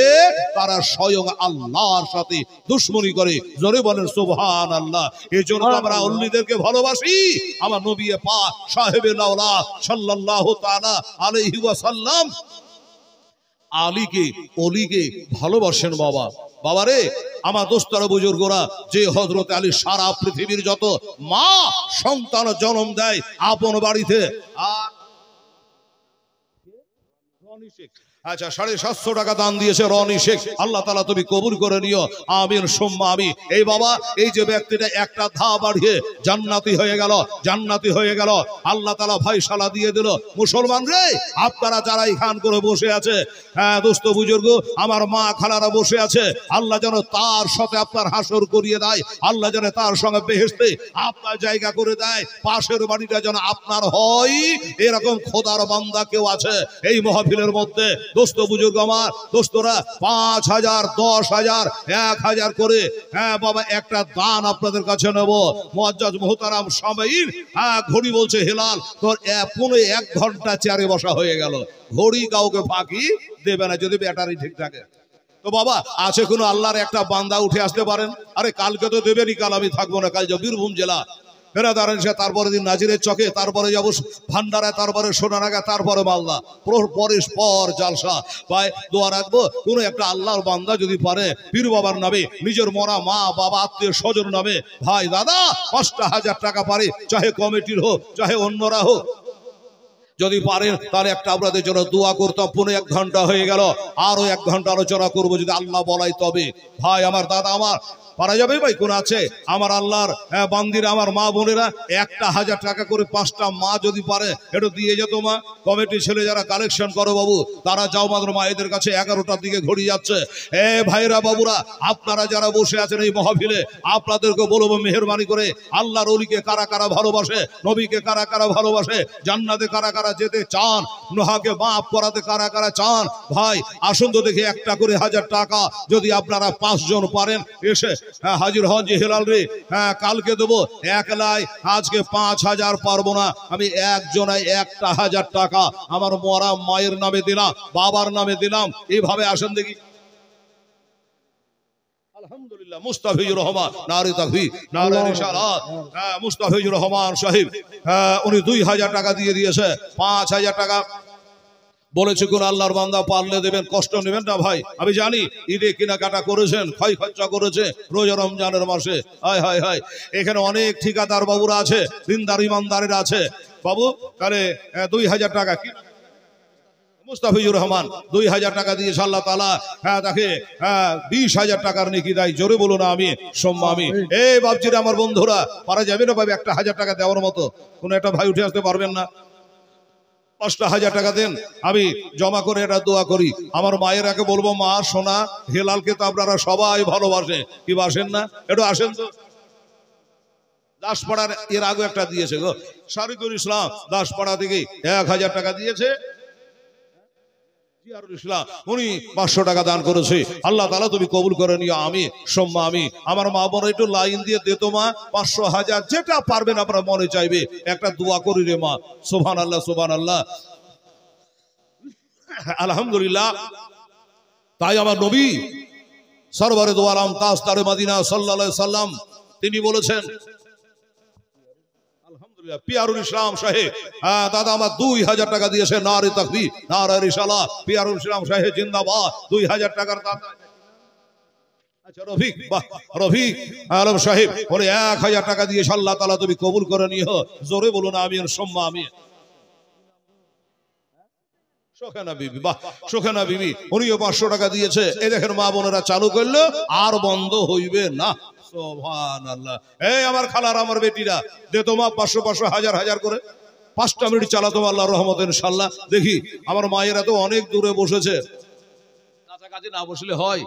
তারা স্বয়ং আল্লাহর সাথে দুশমনি করে। জোরে বলেন সুবহানাল্লাহ। এই জন্য আমরা ওলিদেরকে ভালোবাসি। আমার নবী পাক সাহেবে লাউলা সাল্লাল্লাহু তাআলা আলাইহি ওয়াসাল্লাম আলীকে ওলিকে ভালোবাসেন। বাবা বাবারে আমার দোস্তরা বুজুর্গরা, যে হযরত আলী সারা পৃথিবীর যত মা সন্তান জন্ম দেয় আপন বাড়িতে। আর আচ্ছা 750 টাকা দান দিয়েছে রনি শেখ, আল্লাহ তাআলা তুমি কবুল করে নিও, আমিন সুম্মা আমিন। এই বাবা, এই যে ব্যক্তিটা একটা ধাপ বাড়িয়ে জান্নাতি হয়ে গেল, জান্নাতি হয়ে গেল। আল্লাহ তাআলা ফয়সালা দিয়ে দিল। মুসলমান রে, আপনারা যারা এখান করে বসে আছে, হ্যাঁ দোস্ত বুজুর্গ, আমার মা খালারা বসে আছে, আল্লাহ যেন তার সাথে আপনার হাসর করিয়ে দেয়। আল্লাহ যেন তার সঙ্গে বেহেশতে আপনার জায়গা করে দেয়। পাশের বাড়িটা যেন আপনার হয়, এরকম খোদার বান্দা কেউ আছে এই মাহফিলের মধ্যে। দোস্ত বুজুর্গ আমার, দোস্তরা 5000 10,000 1000 করে, হ্যাঁ বাবা একটা দান আপনাদের কাছে নেব। মুআজ্জাজ মুহতারাম সামাইন, হ্যাঁ ঘড়ি বলছে হেলাল তোর 1 ঘন্টা চেয়ারে বসা হয়ে গেল। ঘড়ি কাউকে ফাঁকি দেবে না যদি ব্যাটারি ঠিক থাকে। তো বাবা আছে কোনো আল্লাহর একটা বান্দা উঠে আসতে পারেন? আরে কালকে তো দেবেনি, কাল আমি থাকবো না, কাল যাবো বীরভূম জেলা বেরাদারেন, সে তারপরে দিন নাজিরের চকে, তারপরে যাবো ভান্ডারায়, তারপরে সোনারাগা, তারপরে মালদা, পর জালসা। ভাই দোয়া রাখবো কোন একটা আল্লাহর বান্দা যদি পারে পীর বাবার নামে, নিজের মরা মা বাবা আত্মীয় স্বজন নামে, ভাই দাদা 5,000 টাকা পারে, চাহে কমিটির হোক চাহে অন্যরা হোক, যদি পারেন তাহলে একটা আপনাদের জন্য দোয়া করতাম। 1 ঘন্টা হয়ে গেল, আরো 1 ঘন্টা আলোচনা করবো যদি আল্লাহ বলাই তবে। ভাই আমার দাদা আমার পারা যাবে ভাই? কোন আছে আমার আল্লাহর বান্দিরা, আমার মা বোনেরা 1,000 টাকা করে 5টা মা যদি পারে একটু দিয়ে যেত। মা কমিটি ছেলে যারা কালেকশন করো বাবু, তারা যাও মাত্র মায়েদের কাছে, 11টার দিকে ঘড়ি যাচ্ছে। এ ভাইরা বাবুরা, আপনারা যারা বসে আছেন এই মাহফিলে, আপনাদেরকে বলবো মেহেরবানি করে আল্লাহর ওলিকে কারা কারা ভালোবাসে, নবীকে কারা কারা ভালোবাসে, জান্নাতে কারা কারা যেতে চান, নোহাকে মাফ করাতে কারা কারা চান, ভাই আসুন তো দেখি একটা করে 1000 টাকা যদি আপনারা 5 জন পারেন এসে হাজির হন। যে হেলাল রে, হ্যাঁ কালকে দেবো, একলাই আজকে 5000 পারবো না, আমি একজনায় 1,000 টাকা আমার মরা মায়ের নামে দিলাম, বাবার নামে দিলাম। এইভাবে আসেন দেখি। আলহামদুলিল্লাহ। মুস্তাফিজুর রহমান, নারে তাকবীর, নারে রিসালাত। মুস্তাফিজুর রহমান সাহেব, উনি 2000 টাকা দিয়ে দিয়েছে। 5000 টাকা বলেছে কোন আল্লাহর বান্দা পারলে দেবেন, কষ্ট নেবেন না ভাই। আমি জানি ঈদে কেনাকাটা করেছেন, ক্ষয় খরচা করেছে রোজা রমজানের মাসে। হায় হায় হায়, এখানে অনেক ঠিকাদার বাবুরা আছে, দিনদার ইমানদারের আছে বাবু। তাহলে 2000 টাকা কি মুস্তাফিজুর রহমান 2000 টাকা দিয়েছে আল্লাহ তাআলা, হ্যাঁ তাকে 20,000 টাকার নেকি দেয়। জোরে বলো না আমি সম্মা আমি। এই বাপজিরা আমার বন্ধুরা, পারা যাবে না ভাবে 1,000 টাকা দেওয়ার মতো? কোন একটা ভাই উঠে আসতে পারবেন না? 5,000 টাকা দেন, আমি জমা করে এটা দোয়া করি। আমার মায়েরাকে বলবো, মা সোনা হেলালকে তো আপনারা সবাই ভালোবাসে, কি বাসেন না? একটু আসেন তো। দাসপাড়ার এর আগে একটা দিয়েছে গো, শরীফুল ইসলাম দাসপাড়া থেকে 1000 টাকা দিয়েছে। উনি 500 টাকা দান করেছে। আল্লাহ তাআলা তুমি কবুল করে নিও, আমি সম্মা আমি। আমার মা বোন একটু লাইন দিয়ে দিত মা, 500 1000 যেটা পারবেন আপনারা মনে চাইবে একটা দোয়া করি রে মা। সুবহানাল্লাহ সুবহানাল্লাহ। আলহামদুলিল্লাহ। তাই আমার নবী সরওয়ারে দো আলম তাজদারে মদিনা সাল্লাল্লাহু আলাইহি সাল্লাম তিনি বলেছেন, আলহামদুলিল্লাহ, পিয়ারুল ইসলাম সাহেব দাদা আমার 2000 টাকা দিয়েছে। নারে তাকবীর, নারে রিসালাত, পিয়ারুল ইসলাম সাহেব জিন্দাবাদ, 2000 টাকার দাতা। আচ্ছা রফিক, বাহ রফিক আলম সাহেব বলে 1000 টাকা দিয়েছে। আল্লাহ তাআলা তুমি কবুল করে নিও। জোরে বলুন আমিন সুম্মা আমিন। শোখানা বিবি, বাহ শোখানা বিবি উনিও 500 টাকা দিয়েছে। এই দেখেন মা বোনেরা চালু করলো, আর বন্ধ হইবে না। সুবহানাল্লাহ। এই আমার খালার আমার বেটিরা দে তোমা 500 500 1000 1000 করে 5টা মিনিট চালাতো আল্লাহর রহমতে ইনশাআল্লাহ। দেখি আমার মায়েরা তো অনেক দূরে বসেছে, কাছাকাছি না বসলে হয়।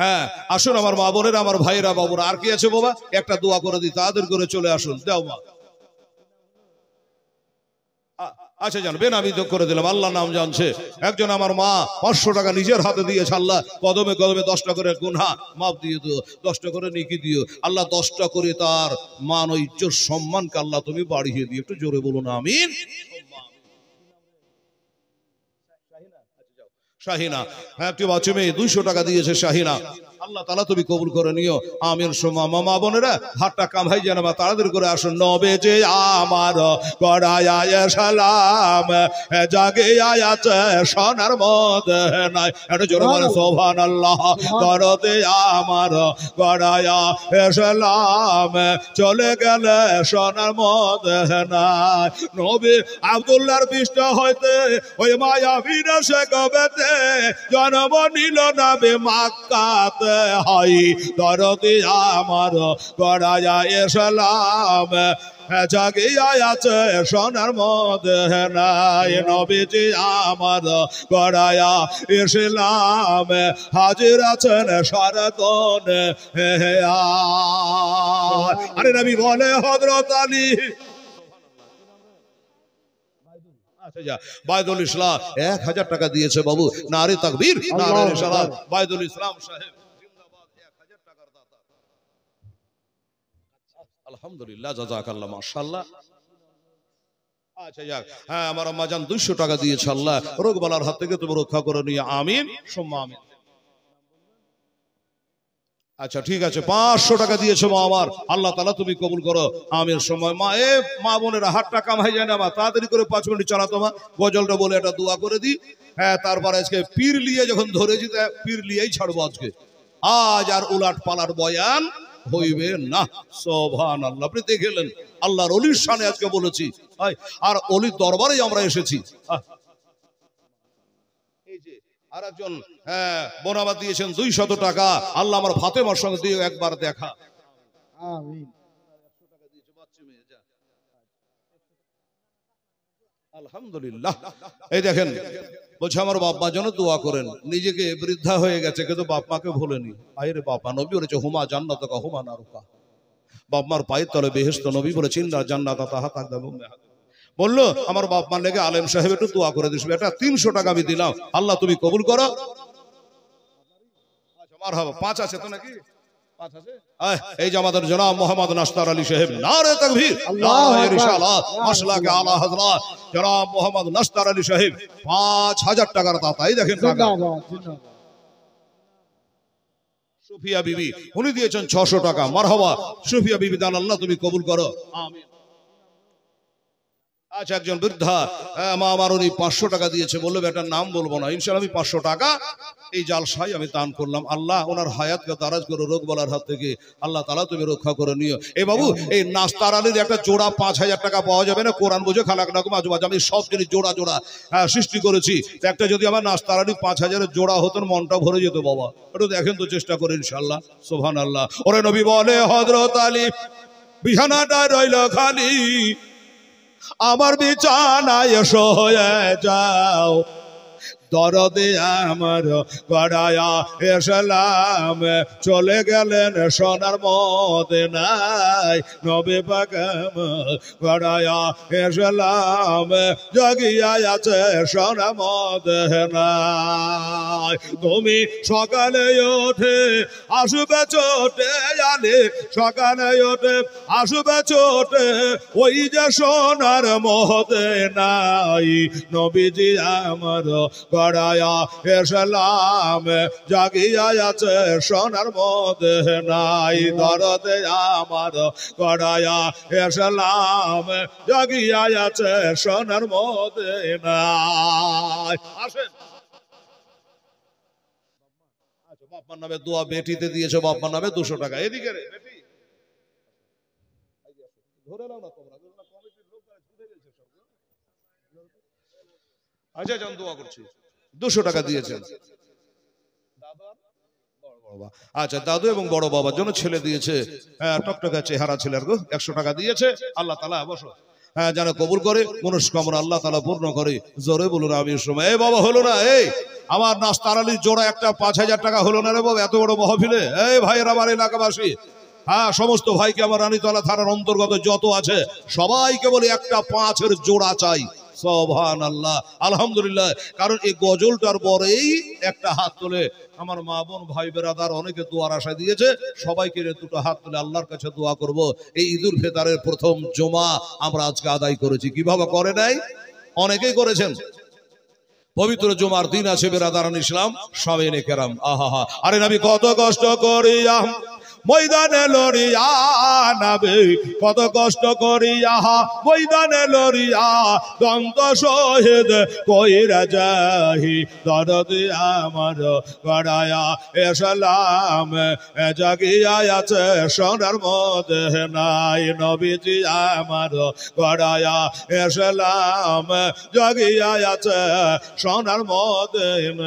হ্যাঁ আসুন আমার মা বোনেরা, আমার ভাইরা বাবুরা, আর কি আছে বাবা, একটা দোয়া করে দিই, তাদের করে চলে আসুন। দাও মা। আচ্ছা জান বেনামি করে দিলাম, আল্লাহ নাম জানছে। একজন আমার মা 500 টাকা নিজের হাতে দিয়েছে। আল্লাহ কদমে কদমে 10টা করে গুনাহ মাফ দিয়ে দিও, 10টা করে নেকি দিও। আল্লাহ 10টা করে তার মান ও ইজ্জত সম্মানকে আল্লাহ তুমি বাড়িয়ে দিও। একটু জোরে বলুন আমিন। শাহিনা একটি বাচ্চা মেয়ে 200 টাকা দিয়েছে। শাহিনা আল্লাহ তাআলা তুমি কবুল করে নিও আমিন সুম্মা। মা বোনেরা হাতটা কামাই যেন মা তাড়াতাড়ি করে আসুন। নবে যে আমার গড়ায়া সালাম জাগে আয়াছে সোনার মদিনায়, একটু জোরে বলে সুবহানাল্লাহ। করতে আমার গড়ায়া সালাম চলে গেলে সোনার মদিনায়। নবী আব্দুল্লাহর পৃষ্ঠ হইতে ওই মায়া বিরাসে কবেতে জন্ম নিল নবী মক্কাতে হয়। দরদি আমার গড়ায়া সালাম জাগিয়া আছে সোনার মদিনায়। নবীজি আমার গড়ায়া ইসলাম হাজির আছেন সারাতন। আরে নবী বলে হযরত আলী। বাইদুল ইসলাম 1000 টাকা দিয়েছে বাবু। নারে তাকবীর, নারে রিসালাত। বাইদুল ইসলাম সাহেব জিন্দাবাদ, 1000 টাকার দাতা। আলহামদুলিল্লাহ, জাযাকাল্লাহ, মাশাআল্লাহ। আচ্ছা যাক, হ্যাঁ আমার আম্মা জান 200 টাকা দিয়েছে। আল্লাহ রোগ বালার হাত থেকে তুমি রক্ষা করে নিয়ে আমিন সুম্মা আমিন। আচ্ছা ঠিক আছে, 500 টাকা দিয়েছো মা আমার, আল্লাহ তাআলা তুমি কবুল করো আমিন সময়। মা এ মা বোনেরা হাতটা কামাই যায় না মা, তাড়াতাড়ি করে 5 মিনিট চালাতো মা। গজলটা বলে একটা দোয়া করে দি। হ্যাঁ তারপরে আজকে পীর লিয়ে যখন ধরেছি তা পীর লিয়েই ছাড়বো আজকে। আজ আর উলাট পালার বয়ান হইবে না। সুবহানাল্লাহ। আপনি দেখলেন আল্লাহর ওলির শানে আজকে বলেছি, আর ওলির দরবারেই আমরা এসেছি। আর একজন বোন আমার দিয়েছেন 200 টাকা। আল্লাহ আমার ফাতেমার সঙ্গে দিয়ে একবার দেখা। আমিন। আলহামদুলিল্লাহ। এই দেখেন বলছে আমার বাবা যেন দোয়া করেন, নিজেকে বৃদ্ধা হয়ে গেছে কিন্তু বাপমাকে ভুলেনি। আরে বাবা নবী বলেছে হুমা জান্নাতুকা হুমা নারুকা, বাপমার পায়ের তলে বেহেশত। নবী বলেছে ইন্না জান্নাতা তাহাতা আকদামুম। বললো আমার বাপ মার লেগে আলেম সাহেব একটু দোয়া করে দিস। এটা 300 টাকা আমি দিলাম, আল্লাহ তুমি কবুল করো। আচ্ছা মারহাবা। 5 আছে তো নাকি? 5 আছে। এই যে আমাদের জনাব মোহাম্মদ নাস্তার আলী সাহেব, নারে তাকবীর, নারে রিসালাত, মাশাআল্লাহ আলা হযরত জনাব মোহাম্মদ নাস্তার আলী সাহেব 5000 টাকার দাতা। এই দেখেন সুফিয়া বিবি উনি দিয়েছেন 600 টাকা। মারহাবা সুফিয়া বিবি দান, আল্লাহ তুমি কবুল করো আমিন। আচ্ছা একজন বৃদ্ধা মা আমার উনি 500 টাকা দিয়েছে, বললো বেটার নাম বলবো না, ইনশাআল্লাহ আমি 500 টাকা এই জালসায় আমি দান করলাম। আল্লাহ ওনার হায়াতকে দারাজ করে রোগ বলার হাত থেকে আল্লাহ তাআলা তুমি রক্ষা করে নিও। এই বাবু এই নাস্তার আলীর একটা জোড়া 5000 টাকা পাওয়া যাবে না? কোরআন বুঝে খালাক রাখুম আজ আমি সব জিনিস জোড়া জোড়া সৃষ্টি করেছি। একটা যদি আমার নাস্তার আলী 5000-এর জোড়া হতেন মনটা ভরে যেত বাবা। একটু দেখেন তো, চেষ্টা করে ইনশাআল্লাহ। সুবহানাল্লাহ। ওরে নবী বলে হযরত আলী বিছানাটা রইল খালি, আমার বিছানায় শুয়ে যাও। দরদে আমার গড়ায়া সালাম চলে গেলেন সোনার মদিনায়। নবী পাক গড়ায়া সালাম জাগিয়া আছে সোনার মদিনায়। তুমি সকালে ওঠে আসবে ছোটে আলে, সকালে ওঠে আসবে ছোটে ওই যে সোনার মদিনায়। নবীজি আমার গড়ায়া এসলাম জাগিয়া আছে সোনার মদিনায় দরদে আমার গড়ায়া এসলাম জাগিয়া আছে সোনার মদিনায়। আসেন। আচ্ছা, বাপ্পার নামে দোয়া বেটিতে দিয়েছে, বাপ্পার নামে 200 টাকা। এদিকে রে বেটি ধরে নাও না তোমরা, কমিটির লোক ছুটে গেছে সব। আচ্ছা যান, দোয়া করছি। 200 টাকা দিয়েছেন আচ্ছা, দাদু এবং বড় বাবার জন্য ছেলে দিয়েছে, টকটকা চেহারা ছেলের গো, 100 টাকা দিয়েছে। আল্লাহ তাআলা বসো, যেন কবুল করে, মনস্কামনা আল্লাহ তাআলা পূর্ণ করে। জোরে বলুন আমিন। সময় এই বাবা হলো না, এই আমার নাস্তার আলীর জোড়া একটা 5000 টাকা হলো না রে বাবা, এত বড় মহফিলে। এই ভাইয়ের আমার এলাকাবাসী, হ্যাঁ সমস্ত ভাইকে আমার রানীতলা থানার অন্তর্গত যত আছে সবাইকে বলি একটা 5-এর জোড়া চাই। সুবহানাল্লাহ, আলহামদুলিল্লাহ। কারণ এই গজলটার পরেই একটা হাত তুলে আমার মা বোন ভাই বেরাদার অনেকে দোয়ার আশা দিয়েছে, সবাইকে দুটো হাত তুলে আল্লাহর কাছে দোয়া করব। এই ঈদুল ফিতরের প্রথম জুমা আমরা আজকে আদায় করেছি। কিভাবে করে নাই? অনেকেই করেছেন। পবিত্র জুমার দিন আছে বেরাদারান ইসলাম সামিনে কেরাম। আহা, আরে নবী কত কষ্ট করিয়া ময়দানে লড়িয়া, নবী কত কষ্ট করিয়া ময়দানে লড়িয়া দন্ত শহীদ কইরা যাহি দরদি আমার গড়ায়া এসলাম জাগিয়া আছে সোনার মদিনায়। নবীজি আমার গড়ায়া এসলাম জাগিয়া আছে সোনার মদিনায়।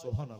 সুবহানাল্লাহ।